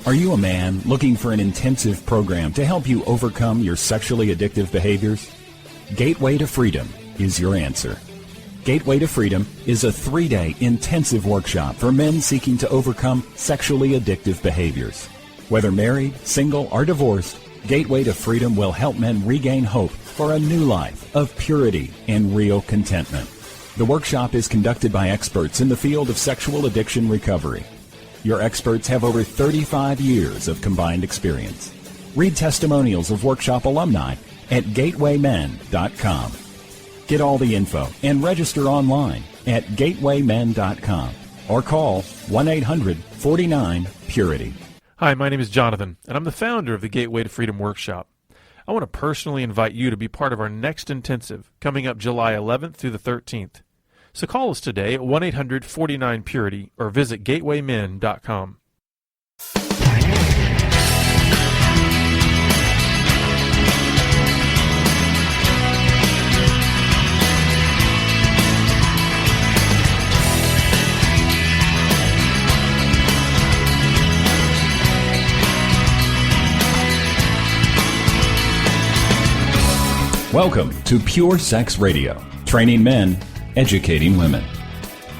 Are you a man looking for an intensive program to help you overcome your sexually addictive behaviors? Gateway to Freedom is your answer. Gateway to Freedom is a 3-day intensive workshop for men seeking to overcome sexually addictive behaviors. Whether married, single, or divorced, Gateway to Freedom will help men regain hope for a new life of purity and real contentment. The workshop is conducted by experts in the field of sexual addiction recovery. Your experts have over 35 years of combined experience. Read testimonials of workshop alumni at gatewaymen.com. Get all the info and register online at gatewaymen.com or call 1-800-49-PURITY. Hi, my name is Jonathan, and I'm the founder of the Gateway to Freedom Workshop. I want to personally invite you to be part of our next intensive coming up July 11th through the 13th. So call us today at 1-800-49-PURITY or visit gatewaymen.com. Welcome to Pure Sex Radio, training men, educating women.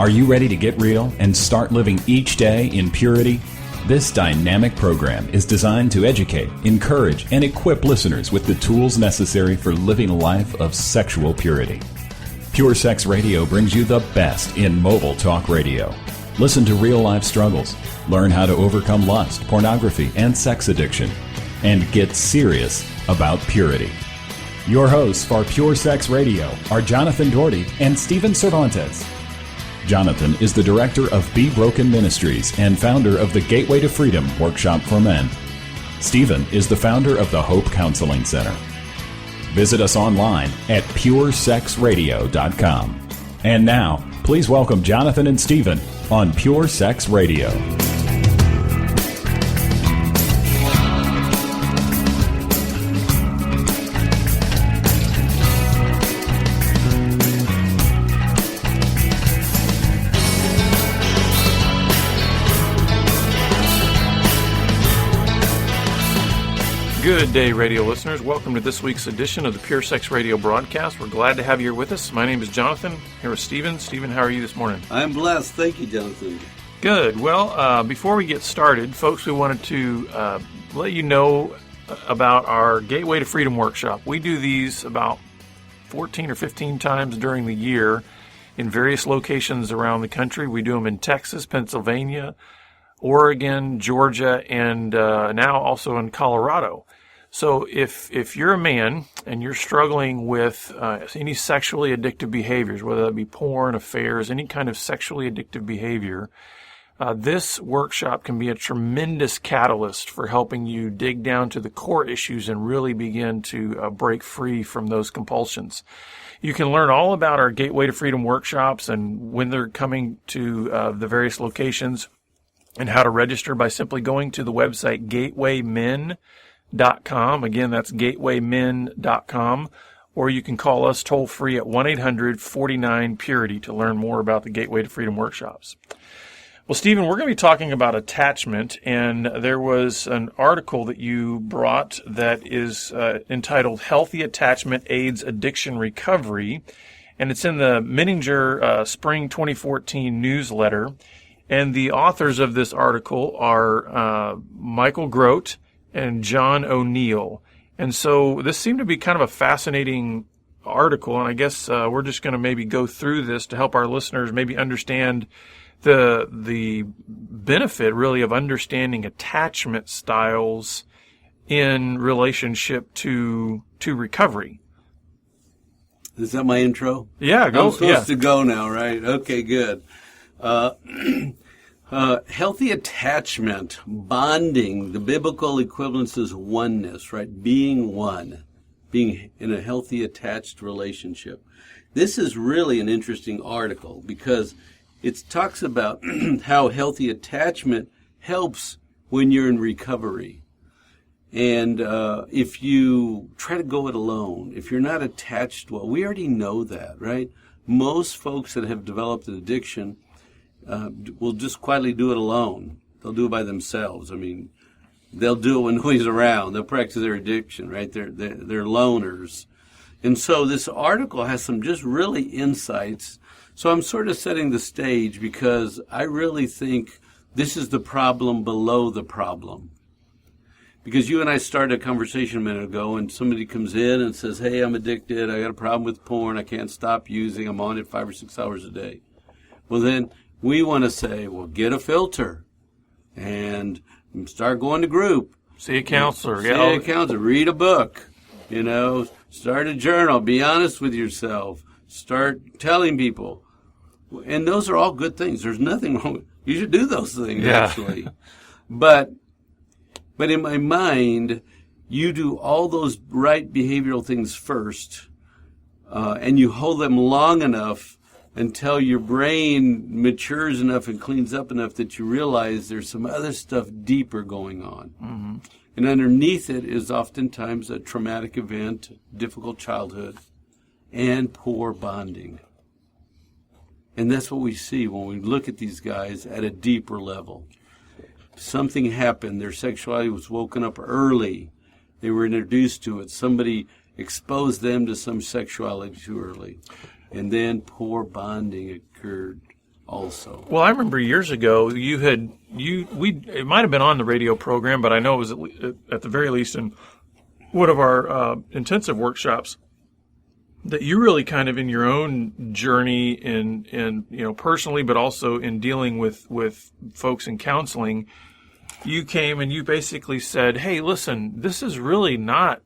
Are you ready to get real and start living each day in purity? This dynamic program is designed to educate, encourage, and equip listeners with the tools necessary for living a life of sexual purity. Pure Sex Radio brings you the best in mobile talk radio. Listen to real-life struggles, learn how to overcome lust, pornography, and sex addiction, and get serious about purity. Your hosts for Pure Sex Radio are Jonathan Doherty and Stephen Cervantes. Jonathan is the director of Be Broken Ministries and founder of the Gateway to Freedom Workshop for Men. Stephen is the founder of the Hope Counseling Center. Visit us online at puresexradio.com. And now, please welcome Jonathan and Stephen on Pure Sex Radio. Good day, radio listeners. Welcome to this week's edition of the Pure Sex Radio broadcast. We're glad to have you here with us. My name is Jonathan. Here with Stephen. Stephen, how are you this morning? I'm blessed. Thank you, Jonathan. Good. Well, before we get started, folks, we wanted to let you know about our Gateway to Freedom workshop. We do these about 14 or 15 times during the year in various locations around the country. We do them in Texas, Pennsylvania, Oregon, Georgia, and now also in Colorado. So if you're a man and you're struggling with any sexually addictive behaviors, whether that be porn, affairs, any kind of sexually addictive behavior, this workshop can be a tremendous catalyst for helping you dig down to the core issues and really begin to break free from those compulsions. You can learn all about our Gateway to Freedom workshops and when they're coming to the various locations and how to register by simply going to the website gatewaymen.com. Again, that's gatewaymen.com. Or you can call us toll free at 1-800-49-PURITY to learn more about the Gateway to Freedom workshops. Well, Stephen, we're going to be talking about attachment, and there was an article that you brought that is entitled Healthy Attachment Aids Addiction Recovery, and it's in the Menninger Spring 2014 newsletter. And the authors of this article are Michael Grote and John O'Neill. And so this seemed to be kind of a fascinating article, and I guess we're just going to maybe go through this to help our listeners maybe understand the benefit, really, of understanding attachment styles in relationship to recovery. Is that my intro? Yeah, go. I'm supposed to go now, right? Okay, good. Healthy attachment, bonding, the biblical equivalence is oneness, right? Being one, being in a healthy attached relationship. This is really an interesting article because it talks about how healthy attachment helps when you're in recovery. And if you try to go it alone, if you're not attached well, we already know that, right? Most folks that have developed an addiction will just quietly do it alone. They'll do it by themselves. I mean, they'll do it when nobody's around. They'll practice their addiction, right? They're loners. And so this article has some just really insights. So I'm sort of setting the stage because I really think this is the problem below the problem. Because you and I started a conversation a minute ago, and somebody comes in and says, hey, I'm addicted. I got a problem with porn. I can't stop using. I'm on it 5 or 6 hours a day. Well, then we want to say, well, get a filter and start going to group. See a counselor. See a counselor. Read a book. Start a journal. Be honest with yourself. Start telling people. And those are all good things. There's nothing wrong with it. You should do those things, actually. But in my mind, you do all those right behavioral things first, and you hold them long enough until your brain matures enough and cleans up enough that you realize there's some other stuff deeper going on. Mm-hmm. And underneath it is oftentimes a traumatic event, difficult childhood, and poor bonding. And that's what we see when we look at these guys at a deeper level. Something happened. Their sexuality was woken up early. They were introduced to it. Somebody exposed them to some sexuality too early. And then poor bonding occurred also. Well, I remember years ago it might have been on the radio program, but I know it was at the very least in one of our intensive workshops, that you really kind of in your own journey in personally, but also in dealing with folks in counseling, you came and you basically said, hey, listen, this is really not,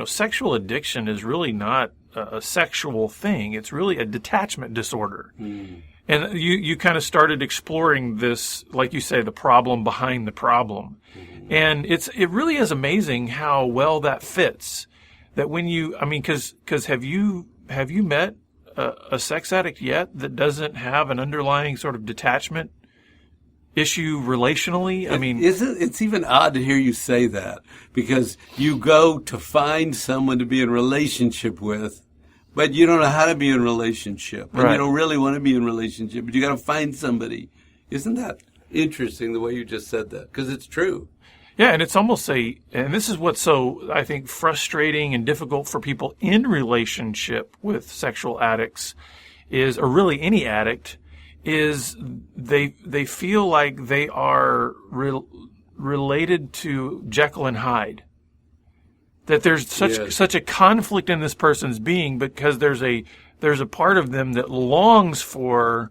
sexual addiction is really not a sexual thing. It's really a detachment disorder. Mm. And you kind of started exploring this, like you say, the problem behind the problem. Mm-hmm. And it really is amazing how well that fits. That when because have you met a sex addict yet that doesn't have an underlying sort of detachment issue relationally? It's even odd to hear you say that, because you go to find someone to be in relationship with, but you don't know how to be in relationship, and you don't really want to be in relationship, but you got to find somebody. Isn't that interesting the way you just said that? Because it's true. Yeah, and it's almost and this is what's so, I think, frustrating and difficult for people in relationship with sexual addicts or really any addict, is they feel like they are related to Jekyll and Hyde. That there's such a conflict in this person's being because there's a part of them that longs for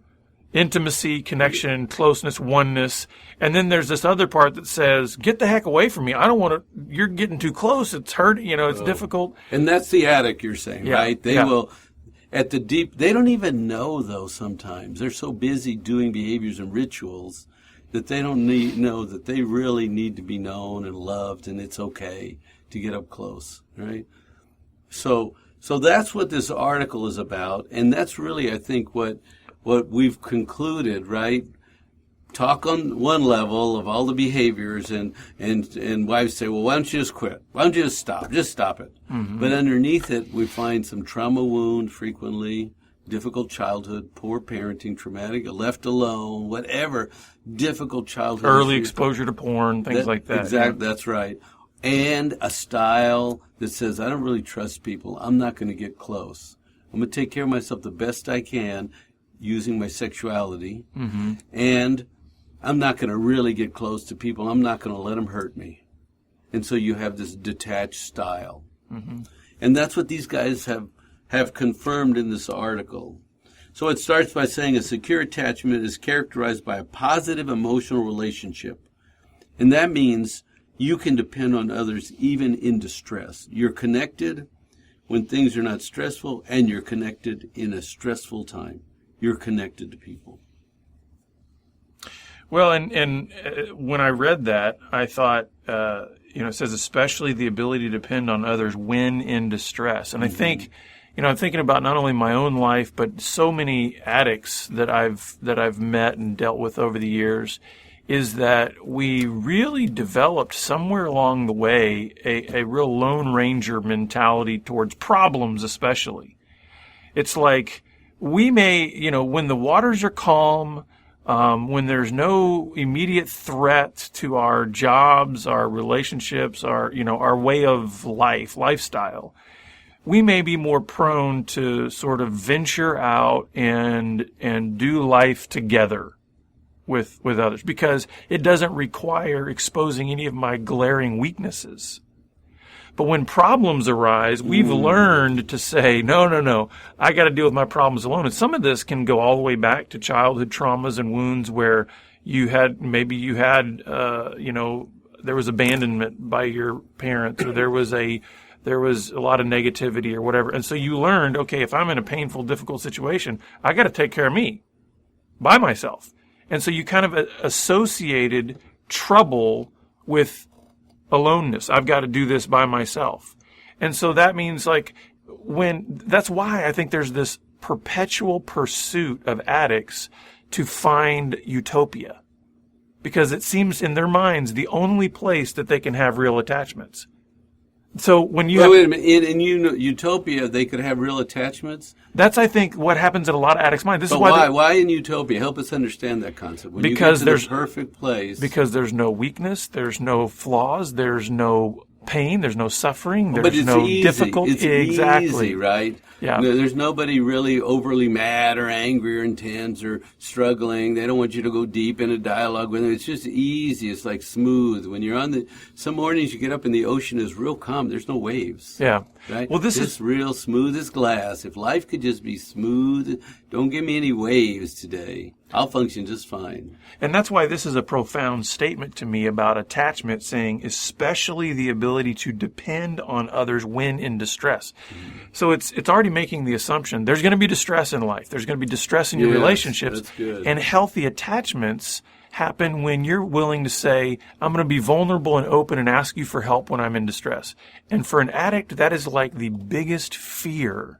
intimacy, connection, closeness, oneness. And then there's this other part that says, get the heck away from me. I don't want to, you're getting too close. It's hurting, it's difficult. And that's the addict you're saying, right? They will, at the deep, they don't even know though sometimes. They're so busy doing behaviors and rituals that they don't know that they really need to be known and loved, and it's okay to get up close, right? So that's what this article is about. And that's really, I think, what we've concluded, right? Talk on one level of all the behaviors, and wives say, well, why don't you just quit? Why don't you just stop? Just stop it. Mm-hmm. But underneath it, we find some trauma wound frequently, difficult childhood, poor parenting, traumatic, left alone, whatever, difficult childhood. Early exposure to porn, things like that. Exactly, that's right. And a style that says, I don't really trust people. I'm not going to get close. I'm going to take care of myself the best I can using my sexuality. Mm-hmm. And I'm not going to really get close to people. I'm not going to let them hurt me. And so you have this detached style. Mm-hmm. And that's what these guys have confirmed in this article. So it starts by saying a secure attachment is characterized by a positive emotional relationship. And that means you can depend on others even in distress. You're connected when things are not stressful, and you're connected in a stressful time. You're connected to people. Well, and when I read that, I thought, it says especially the ability to depend on others when in distress. And I think, I'm thinking about not only my own life, but so many addicts that I've met and dealt with over the years, is that we really developed somewhere along the way a real Lone Ranger mentality towards problems, especially. It's like we may, when the waters are calm, when there's no immediate threat to our jobs, our relationships, our way of lifestyle, we may be more prone to sort of venture out and do life together with others, because it doesn't require exposing any of my glaring weaknesses. But when problems arise, we've learned to say, no, I got to deal with my problems alone. And some of this can go all the way back to childhood traumas and wounds where there was abandonment by your parents, or there was a lot of negativity or whatever. And so you learned, okay, if I'm in a painful, difficult situation, I got to take care of me by myself. And so you kind of associated trouble with aloneness. I've got to do this by myself. And so that means that's why I think there's this perpetual pursuit of addicts to find utopia, because it seems in their minds the only place that they can have real attachments. So when you wait a minute. In utopia, they could have real attachments? That's, I think, what happens in a lot of addicts' minds. Why in utopia? Help us understand that concept. When because you get to the perfect place. Because there's no weakness, there's no flaws, there's no pain, there's no suffering, there's no difficulty. It's exactly. easy, right? Yeah. There's nobody really overly mad or angry or intense or struggling. They don't want you to go deep in a dialogue with them. It's just easy. It's like smooth. When you're some mornings you get up and the ocean is real calm. There's no waves. Yeah. Right? Well, this is real smooth as glass. If life could just be smooth, don't give me any waves today. I'll function just fine. And that's why this is a profound statement to me about attachment, saying especially the ability to depend on others when in distress. Mm-hmm. So it's already making the assumption there's going to be distress in life. There's going to be distress in your relationships. That's good. And healthy attachments happen when you're willing to say, I'm going to be vulnerable and open and ask you for help when I'm in distress. And for an addict, that is like the biggest fear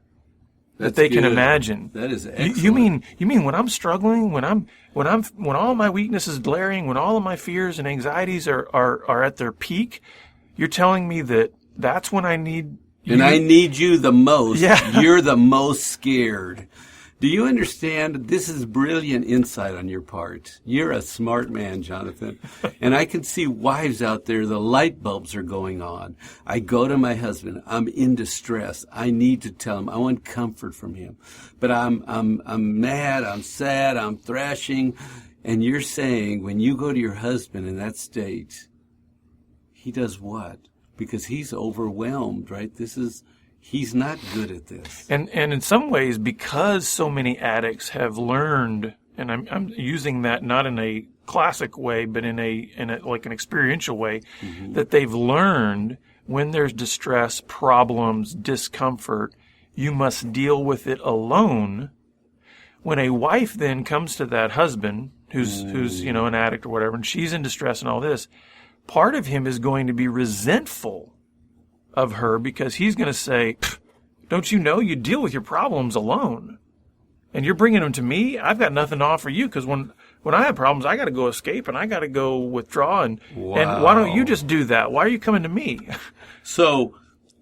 that they can imagine. That is excellent. You mean when I'm struggling, when all my weakness is glaring, when all of my fears and anxieties are at their peak, you're telling me that's when I need you. And I need you the most. Yeah. You're the most scared. Do you understand? This is brilliant insight on your part. You're a smart man, Jonathan. And I can see wives out there, the light bulbs are going on. I go to my husband. I'm in distress. I need to tell him. I want comfort from him. But I'm mad. I'm sad. I'm thrashing. And you're saying when you go to your husband in that state, he does what? Because he's overwhelmed, right? He's not good at this. And in some ways, because so many addicts have learned, and I'm using that not in a classic way, but in a like an experiential way, mm-hmm. that they've learned when there's distress, problems, discomfort, you must deal with it alone. When a wife then comes to that husband who's an addict or whatever, and she's in distress and all this, part of him is going to be resentful of her, because he's going to say, don't you know you deal with your problems alone? And you're bringing them to me? I've got nothing to offer you, because when I have problems, I got to go escape and I got to go withdraw. And why don't you just do that? Why are you coming to me? So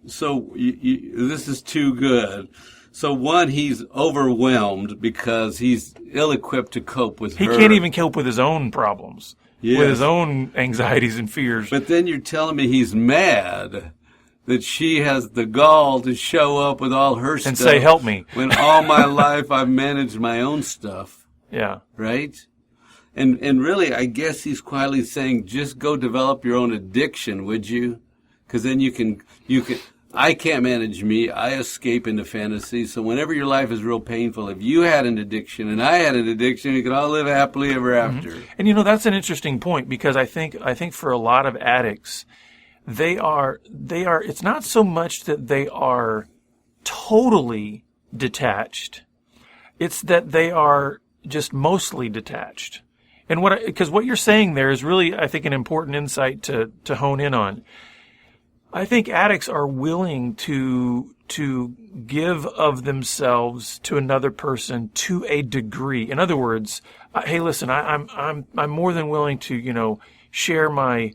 this is too good. So one, he's overwhelmed because he's ill-equipped to cope with her. He can't even cope with his own problems, yes. with his own anxieties and fears. But then you're telling me he's mad that she has the gall to show up with all her stuff. And say, help me. When all my life I've managed my own stuff. Yeah. Right? And really, I guess he's quietly saying, just go develop your own addiction, would you? Because then you can, I can't manage me. I escape into fantasy. So whenever your life is real painful, if you had an addiction and I had an addiction, we could all live happily ever after. Mm-hmm. And that's an interesting point, because I think for a lot of addicts, they are, it's not so much that they are totally detached. It's that they are just mostly detached. And because what you're saying there is really, I think, an important insight to hone in on. I think addicts are willing to give of themselves to another person to a degree. In other words, hey, listen, I'm more than willing to, share my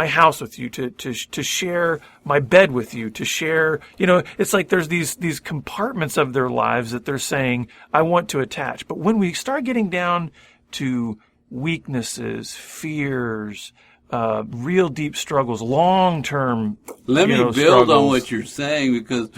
house with you, to share my bed with you, to share, it's like there's these compartments of their lives that they're saying, I want to attach. But when we start getting down to weaknesses, fears, real deep struggles, long-term Let me build struggles. on what you're saying, because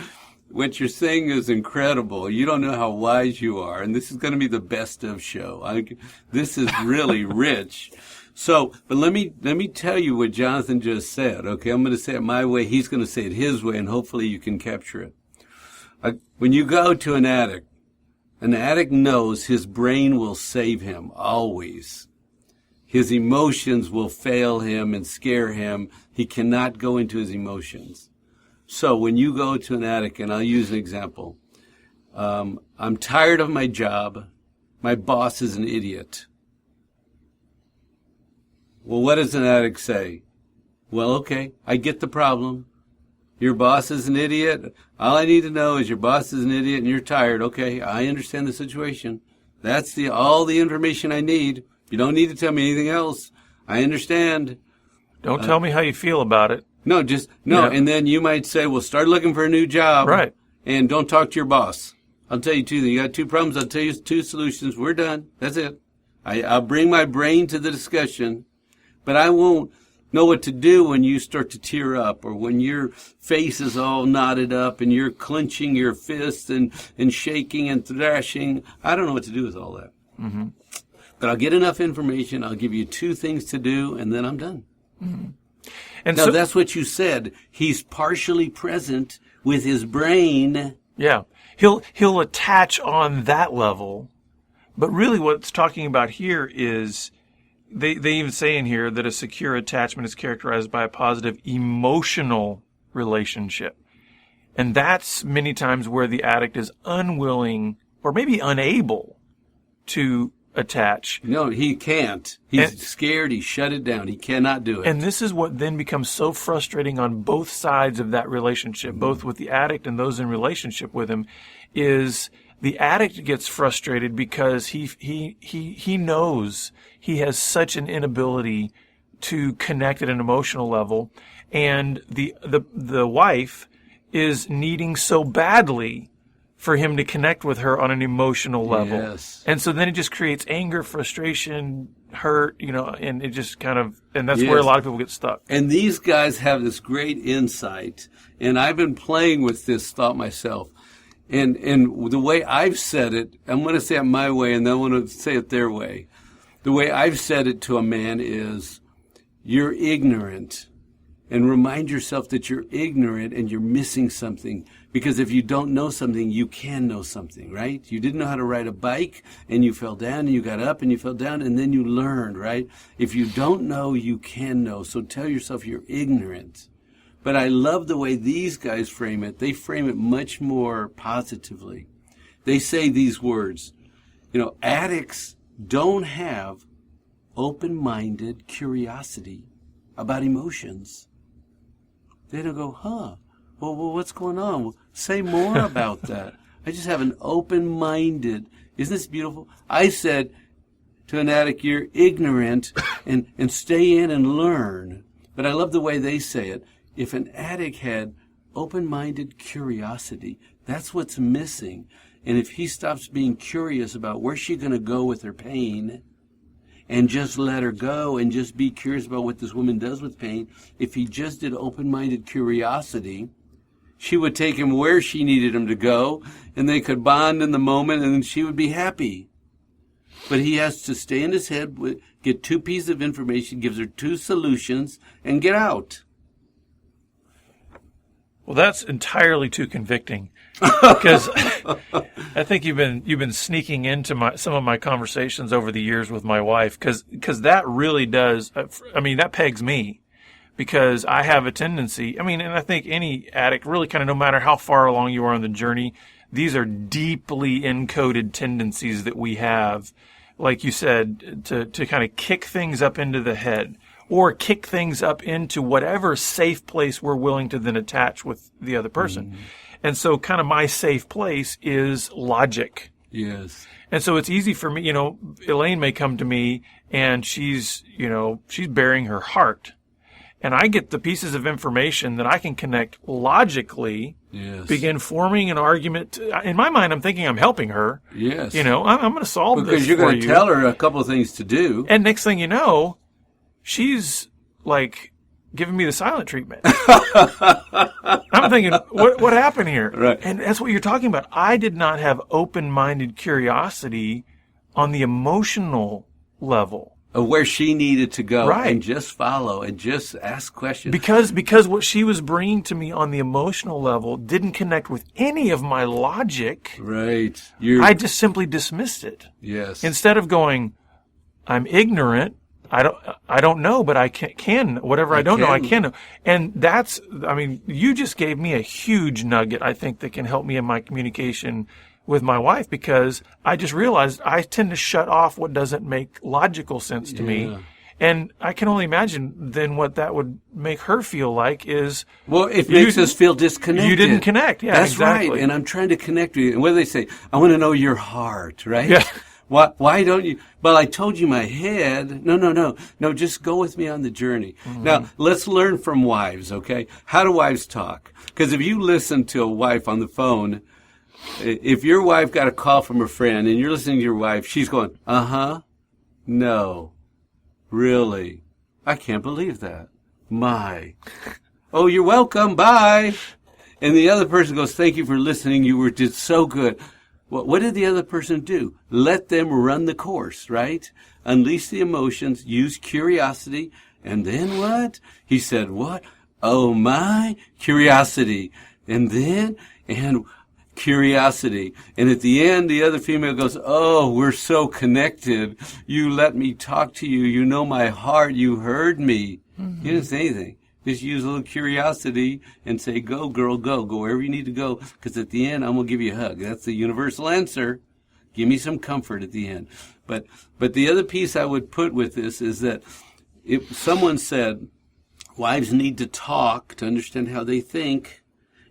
what you're saying is incredible. You don't know how wise you are, and this is going to be the best of show. This is really rich. So, but let me tell you what Jonathan just said. Okay, I'm going to say it my way. He's going to say it his way, and hopefully you can capture it. When you go to an addict knows his brain will save him always. His emotions will fail him and scare him. He cannot go into his emotions. So when you go to an addict, and I'll use an example, I'm tired of my job. My boss is an idiot. Well, what does an addict say? Well, okay, I get the problem. Your boss is an idiot. All I need to know is your boss is an idiot and you're tired. Okay, I understand the situation. That's all the information I need. You don't need to tell me anything else. I understand. Don't tell me how you feel about it. No. Yeah. And then you might say, well, start looking for a new job. Right. And don't talk to your boss. I'll tell you two things. You got two problems. I'll tell you two solutions. We're done. That's it. I'll bring my brain to the discussion, but I won't know what to do when you start to tear up, or when your face is all knotted up and you're clenching your fists and shaking and thrashing. I don't know what to do with all that. Mm-hmm. But I'll get enough information. I'll give you two things to do, and then I'm done. Mm-hmm. And now, that's what you said. He's partially present with his brain. Yeah. He'll attach on that level. But really what it's talking about here is, they even say in here that a secure attachment is characterized by a positive emotional relationship. And that's many times where the addict is unwilling or maybe unable to attach. No, he can't. He's scared. He shut it down. He cannot do it. And this is what then becomes so frustrating on both sides of that relationship, both with the addict and those in relationship with him, is the addict gets frustrated because he knows he has such an inability to connect at an emotional level, and the wife is needing so badly for him to connect with her on an emotional level. Yes. And so then it just creates anger, frustration, hurt, and it just and that's Yes. where a lot of people get stuck. And these guys have this great insight, and I've been playing with this thought myself. And the way I've said it, I'm going to say it my way, and then I'm going to say it their way. The way I've said it to a man is, you're ignorant. And remind yourself that you're ignorant and you're missing something. Because if you don't know something, you can know something, right? You didn't know how to ride a bike, and you fell down, and you got up, and you fell down, and then you learned, right? If you don't know, you can know. So tell yourself you're ignorant. But I love the way these guys frame it. They frame it much more positively. They say these words, addicts don't have open-minded curiosity about emotions. They don't go, well, what's going on? Well, say more about that. I just have an open-minded, isn't this beautiful? I said to an addict, you're ignorant, and stay in and learn. But I love the way they say it. If an addict had open-minded curiosity, that's what's missing. And if he stops being curious about where's she going to go with her pain, and just let her go and just be curious about what this woman does with pain, if he just did open-minded curiosity, she would take him where she needed him to go, and they could bond in the moment, and she would be happy. But he has to stay in his head, get two pieces of information, gives her two solutions, and get out. Well, that's entirely too convicting, because I think you've been sneaking into some of my conversations over the years with my wife, because that really does. That pegs me, because I have a tendency. And I think any addict, really, kind of no matter how far along you are on the journey, these are deeply encoded tendencies that we have, like you said, to kind of kick things up into the head, or kick things up into whatever safe place we're willing to then attach with the other person. Mm-hmm. And so kind of my safe place is logic. Yes. And so it's easy for me, Elaine may come to me and she's bearing her heart. and I get the pieces of information that I can connect logically, begin forming an argument. In my mind, I'm thinking I'm helping her. Yes. I'm going to solve this because you're for going to tell her a couple of things to do. And next thing you know, she's like giving me the silent treatment. I'm thinking, what happened here? Right. And that's what you're talking about. I did not have open-minded curiosity on the emotional level. Of where she needed to go, right. And just follow and just ask questions. Because what she was bringing to me on the emotional level didn't connect with any of my logic. Right. I just simply dismissed it. Yes. Instead of going, I'm ignorant. I don't know, but I can whatever I don't know, I can know. And you just gave me a huge nugget, I think, that can help me in my communication with my wife, because I just realized I tend to shut off what doesn't make logical sense to me. And I can only imagine then what that would make her feel like is... Well, it makes us feel disconnected. You didn't connect. Yeah, that's exactly. right. And I'm trying to connect with you. And what do they say? I want to know your heart, right? Yeah. Why don't you? Well, I told you my head. No, just go with me on the journey. Mm-hmm. Now, let's learn from wives, okay? How do wives talk? Because if you listen to a wife on the phone... If your wife got a call from a friend and you're listening to your wife, she's going, no, really, I can't believe that. Oh, you're welcome, bye. And the other person goes, thank you for listening, did so good. Well, what did the other person do? Let them run the course, right? Unleash the emotions, use curiosity, and then what? He said, what? Oh my, curiosity. And curiosity. And at the end, the other female goes, oh, we're so connected. You let me talk to you. You know my heart. You heard me. Mm-hmm. You didn't say anything. Just use a little curiosity and say, go, girl, go. Go wherever you need to go, because at the end, I'm going to give you a hug. That's the universal answer. Give me some comfort at the end. But the other piece I would put with this is that if someone said, wives need to talk to understand how they think,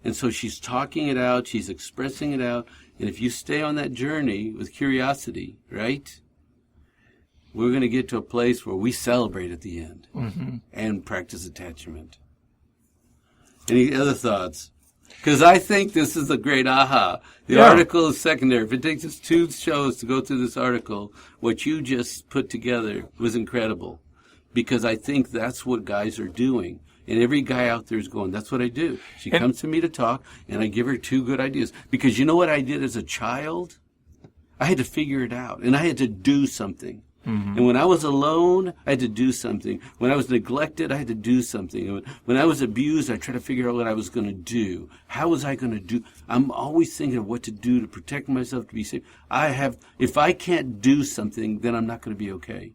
and so she's talking it out, she's expressing it out. And if you stay on that journey with curiosity, right, we're going to get to a place where we celebrate at the end and practice attachment. Any other thoughts? Because I think this is a great aha. The article is secondary. If it takes us 2 shows to go through this article, what you just put together was incredible. Because I think that's what guys are doing. And every guy out there is going, that's what I do. She comes to me to talk, and I give her 2 good ideas. Because you know what I did as a child? I had to figure it out, and I had to do something. Mm-hmm. And when I was alone, I had to do something. When I was neglected, I had to do something. And when I was abused, I tried to figure out what I was going to do. How was I going to do? I'm always thinking of what to do to protect myself, to be safe. If I can't do something, then I'm not going to be okay.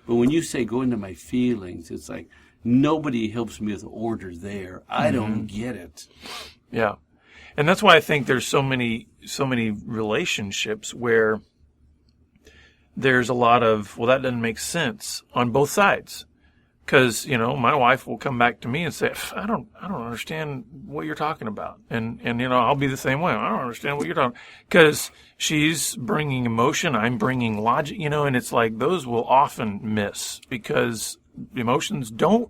But when you say go into my feelings, it's like, nobody helps me with order there. I don't get it. Yeah. And that's why I think there's so many relationships where there's a lot of, well, that doesn't make sense on both sides. Because, my wife will come back to me and say, I don't understand what you're talking about. And I'll be the same way. I don't understand what you're talking about. Because she's bringing emotion, I'm bringing logic, and it's like those will often miss because emotions don't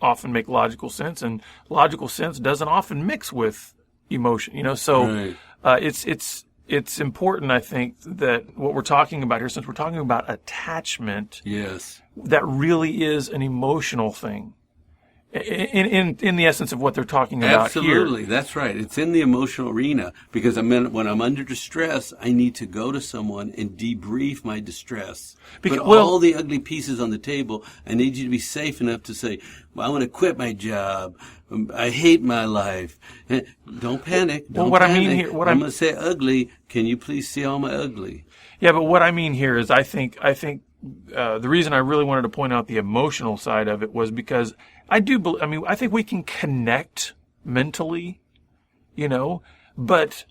often make logical sense, and logical sense doesn't often mix with emotion, so right. It's important, I think, that what we're talking about here, since we're talking about attachment, yes, that really is an emotional thing in the essence of what they're talking about here. Absolutely, that's right. It's in the emotional arena, because when I'm under distress, I need to go to someone and debrief my distress. Put all the ugly pieces on the table. I need you to be safe enough to say, well, I want to quit my job. I hate my life. Don't panic. Don't panic. I mean here, I'm going to say ugly. Can you please see all my ugly? Yeah, but what I mean here is I think the reason I really wanted to point out the emotional side of it was because I think we can connect mentally, but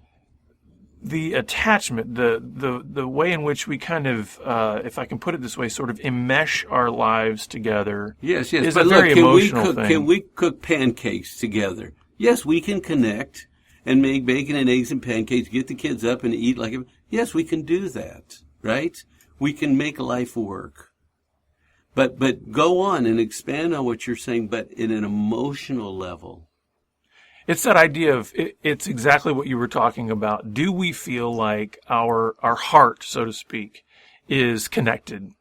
the attachment, the way in which we kind of, if I can put it this way, sort of enmesh our lives together. Yes. Is but a very emotional thing. Can we cook pancakes together? Yes, we can connect and make bacon and eggs and pancakes, get the kids up and eat yes, we can do that, right? We can make life work. But go on and expand on what you're saying, but in an emotional level. It's that idea of, it's exactly what you were talking about. Do we feel like our heart, so to speak, is connected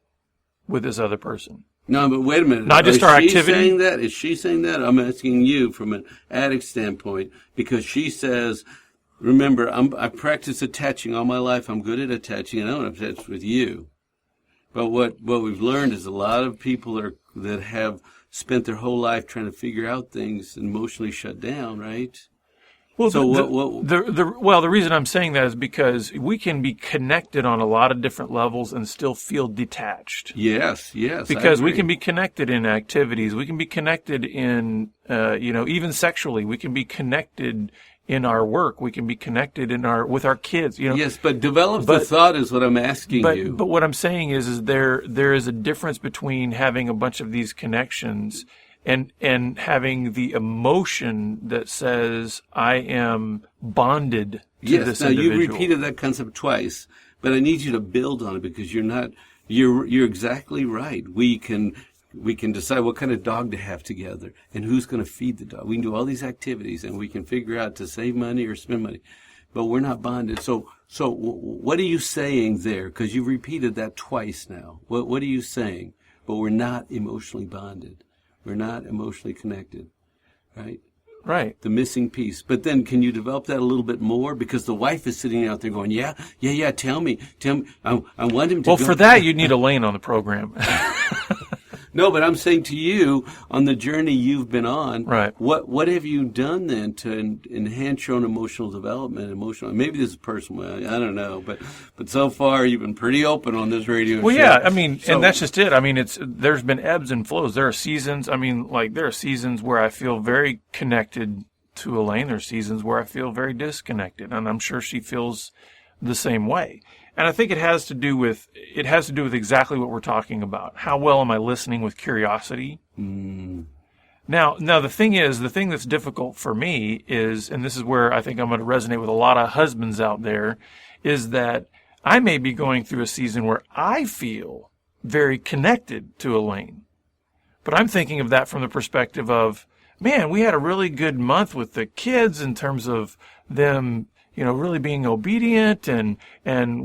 with this other person? No, but wait a minute. Not just our activity? Saying that? Is she saying that? I'm asking you from an addict standpoint, because she says, remember, I practice attaching all my life. I'm good at attaching, and I don't attach with you. But what we've learned is a lot of people that have spent their whole life trying to figure out things and emotionally shut down, right? Well, so the reason I'm saying that is because we can be connected on a lot of different levels and still feel detached. Yes. Because we can be connected in activities. We can be connected in, even sexually. We can be connected in our work. We can be connected with our kids. Yes, but develop the thought is what I'm asking you. But what I'm saying is there is a difference between having a bunch of these connections and having the emotion that says, I am bonded to this individual. You repeated that concept twice, but I need you to build on it, because you're exactly right. We can decide what kind of dog to have together and who's going to feed the dog. We can do all these activities, and we can figure out to save money or spend money, but we're not bonded. So what are you saying there? Because you've repeated that twice now. What are you saying? But we're not emotionally bonded. We're not emotionally connected, right? Right. The missing piece. But then can you develop that a little bit more? Because the wife is sitting out there going, yeah, tell me. I want him to Well, go. for that, you need Elaine on the program. No, but I'm saying to you, on the journey you've been on, right. What have you done then to enhance your own emotional development? Maybe this is personal, I don't know, but so far you've been pretty open on this radio show. Well, yeah, and that's just it. There's been ebbs and flows. There are seasons. There are seasons where I feel very connected to Elaine. There are seasons where I feel very disconnected, and I'm sure she feels the same way. And I think it has to do with exactly what we're talking about. How well am I listening with curiosity? Mm. Now the thing that's difficult for me is, and this is where I think I'm going to resonate with a lot of husbands out there, is that I may be going through a season where I feel very connected to Elaine. But I'm thinking of that from the perspective of, man, we had a really good month with the kids in terms of them, really being obedient, and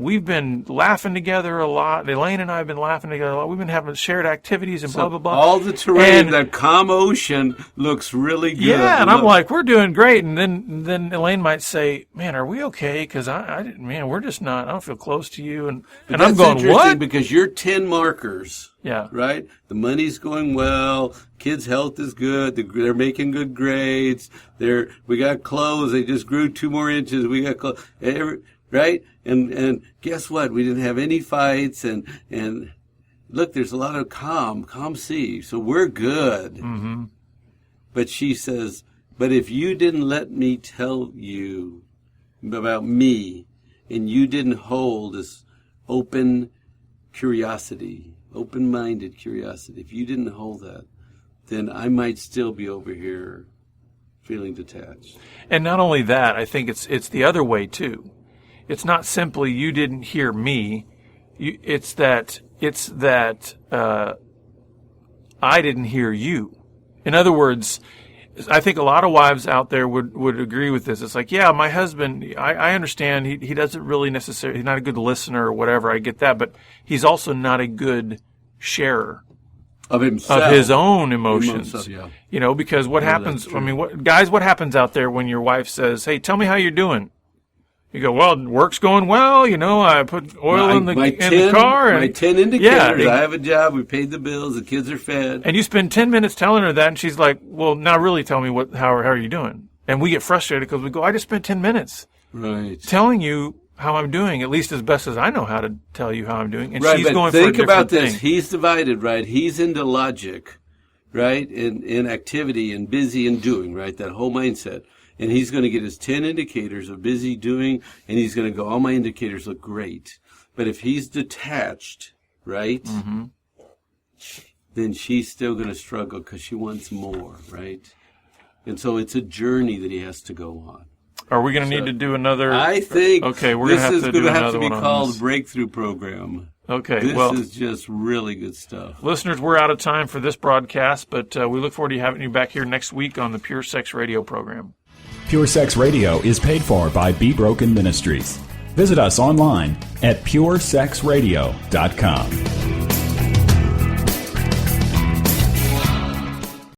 we've been laughing together a lot. Elaine and I have been laughing together a lot. We've been having shared activities and blah, blah, blah. All the terrain, that calm ocean looks really good. Yeah, and I'm like, we're doing great. And then Elaine might say, man, are we okay? Because we're just not, I don't feel close to you. And I'm going, what? Because you're 10 markers. Yeah. Right? The money's going well. Kids' health is good. They're making good grades. We got clothes. They just grew 2 more inches. We got clothes. Right? And guess what? We didn't have any fights. And look, there's a lot of calm sea. So we're good. Mm-hmm. But she says, but if you didn't let me tell you about me, and you didn't hold this open curiosity, open-minded curiosity, if you didn't hold that, then I might still be over here feeling detached. And not only that, I think it's the other way too. It's not simply you didn't hear me. It's that I didn't hear you. In other words, I think a lot of wives out there would agree with this. It's like, yeah, my husband, I understand he doesn't really necessarily, he's not a good listener or whatever. I get that, but he's also not a good sharer of himself, of his own emotions. Himself, yeah. Because what happens, what happens out there when your wife says, hey, tell me how you're doing? You go, well, work's going well. I put oil in the car. My 10 indicators. I have a job. We paid the bills. The kids are fed. And you spend 10 minutes telling her that, and she's like, well, now really tell me how are you doing? And we get frustrated because we go, I just spent 10 minutes telling you how I'm doing, at least as best as I know how to tell you how I'm doing. And she's going for a different thing. Think about this. He's divided, right? He's into logic, right? In activity and busy and doing, right? That whole mindset. And he's going to get his 10 indicators of busy doing, and he's going to go, all my indicators look great. But if he's detached, right, mm-hmm. then she's still going to struggle because she wants more, right? And so it's a journey that he has to go on. Are we going to need to do another? I think okay, we're going to have to do another one. This is going to have to be called Breakthrough Program. Okay, this is just really good stuff. Listeners, we're out of time for this broadcast, but we look forward to having you back here next week on the Pure Sex Radio program. Pure Sex Radio is paid for by Be Broken Ministries. Visit us online at puresexradio.com.